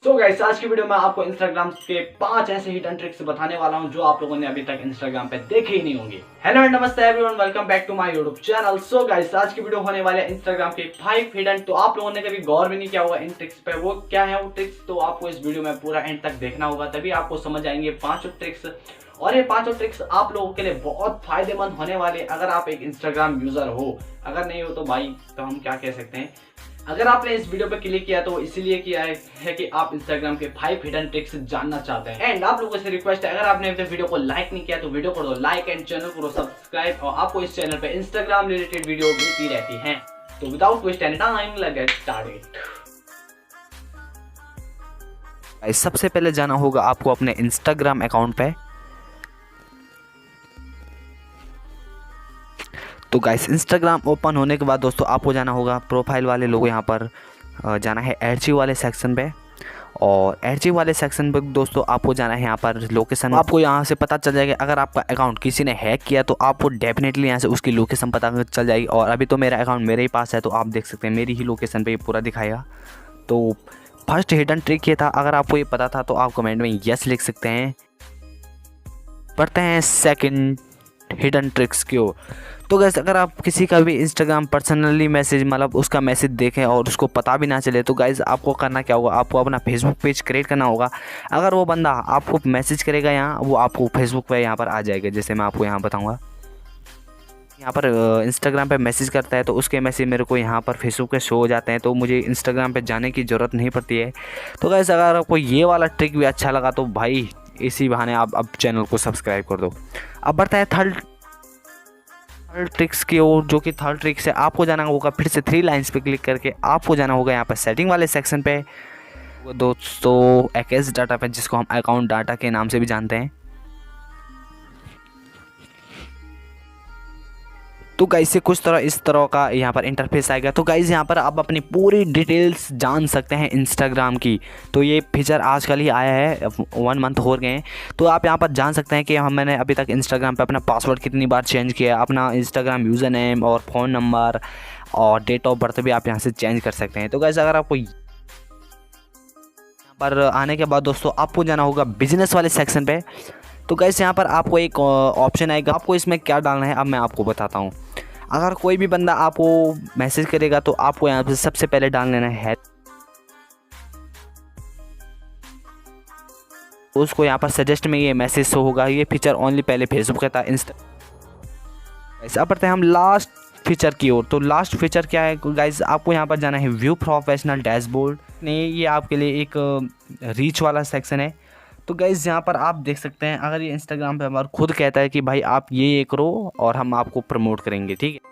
तो गाइस आज की वीडियो में आपको इंस्टाग्राम के 5 ऐसे हिडन ट्रिक्स बताने वाला हूं जो आप लोगों ने अभी तक इंस्टाग्राम पे देखे ही नहीं होंगे। हेलो एंड नमस्ते everyone, welcome back to my YouTube channel. So guys आज की वीडियो होने वाले इंस्टाग्राम के 5 हिडन, तो आप लोगों ने कभी गौर भी नहीं किया होगा इन ट्रिक्स पे। वो क्या है वो ट्रिक्स, तो आपको इस वीडियो में पूरा एंड तक देखना होगा, तभी आपको समझ आएंगे पांचों ट्रिक्स। और ये पांचों ट्रिक्स आप लोगों के लिए बहुत फायदेमंद होने वाले अगर आप एक इंस्टाग्राम यूजर हो। अगर नहीं हो तो भाई तो हम क्या कह सकते हैं। अगर आपने इस वीडियो पर क्लिक किया तो इसीलिए किया है कि आप इंस्टाग्राम के 5 हिडन ट्रिक्स जानना चाहते हैं। एंड आप लोगों से रिक्वेस्ट है, अगर आपने अभी वीडियो को लाइक नहीं किया तो वीडियो को लाइक एंड चैनल को सब्सक्राइब, और आपको इस चैनल पे इंस्टाग्राम रिलेटेड वीडियो मिलती रहती है। तो without waste any time let's get started. सबसे पहले जाना होगा आपको अपने इंस्टाग्राम अकाउंट पे। तो गाइस इंस्टाग्राम ओपन होने के बाद दोस्तों आपको जाना होगा प्रोफाइल वाले लोगो, यहाँ पर जाना है एडजी वाले सेक्शन पे। और एडजी वाले सेक्शन पे दोस्तों आपको जाना है यहाँ पर लोकेशन। आपको यहाँ से पता चल जाएगा अगर आपका अकाउंट किसी ने हैक किया तो आपको डेफिनेटली यहाँ से उसकी लोकेशन पता चल जाएगी। और अभी तो मेरा अकाउंट मेरे ही पास है, तो आप देख सकते हैं मेरी ही लोकेशन पे ये पूरा दिखाएगा। तो फर्स्ट हिडन ट्रिक ये था, अगर आपको ये पता था तो आप कमेंट में यस लिख सकते हैं। पढ़ते हैं सेकंड हिडन ट्रिक्स की ओर। तो गैस अगर आप किसी का भी इंस्टाग्राम पर्सनली मैसेज मतलब उसका मैसेज देखें और उसको पता भी ना चले, तो गाइस आपको करना क्या होगा, आपको अपना फेसबुक पेज क्रिएट करना होगा। अगर वो बंदा आपको मैसेज करेगा यहाँ, वो आपको फेसबुक पे यहाँ पर आ जाएगा। जैसे मैं आपको यहाँ बताऊँगा, यहाँ पर इंस्टाग्राम पे मैसेज करता है तो उसके मैसेज मेरे को यहाँ पर फेसबुक पे शो हो जाते हैं, तो मुझे इंस्टाग्राम पे जाने की ज़रूरत नहीं पड़ती है। तो गाइस अगर आपको ये वाला ट्रिक भी अच्छा लगा तो भाई इसी बहाने आप अब चैनल को सब्सक्राइब कर दो। अब बढ़ता है थर्ड ट्रिक्स की ओर, जो कि थर्ड ट्रिक्स है। आपको जाना होगा फिर से 3 लाइन्स पे क्लिक करके आपको जाना होगा यहाँ पर सेटिंग वाले सेक्शन पे। वो दोस्तों एक्स डाटा पे, जिसको हम अकाउंट डाटा के नाम से भी जानते हैं। तो गाइस से कुछ इस तरह का यहाँ पर इंटरफेस आएगा। तो गाइस यहाँ पर आप अपनी पूरी डिटेल्स जान सकते हैं इंस्टाग्राम की। तो ये फीचर आजकल ही आया है, 1 मंथ हो गए हैं। तो आप यहाँ पर जान सकते हैं कि मैंने अभी तक इंस्टाग्राम पे अपना पासवर्ड कितनी बार चेंज किया, अपना इंस्टाग्राम यूज़र नेम और फ़ोन नंबर और डेट ऑफ बर्थ भी आप यहाँ से चेंज कर सकते हैं। तो गाइस अगर आपको यहाँ पर आने के बाद दोस्तों आपको जाना होगा बिजनेस वाले सेक्शन पे। तो गाइस यहाँ पर आपको एक ऑप्शन आएगा, आपको इसमें क्या डालना है अब मैं आपको बताता हूँ। अगर कोई भी बंदा आपको मैसेज करेगा तो आपको यहाँ पे सबसे पहले डाल लेना है उसको यहाँ पर सजेस्ट में ये मैसेज शो होगा। ये फीचर ओनली पहले फेसबुक का था, ऐसा पढ़ते हैं हम लास्ट फीचर की ओर। तो लास्ट फीचर क्या है गाइस, आपको यहाँ पर जाना है व्यू प्रोफेशनल डैशबोर्ड। नहीं, ये आपके लिए एक रीच वाला सेक्शन है। तो गाइज़ यहाँ पर आप देख सकते हैं, अगर ये इंस्टाग्राम पे हमारा खुद कहता है कि भाई आप ये करो और हम आपको प्रमोट करेंगे, ठीक है।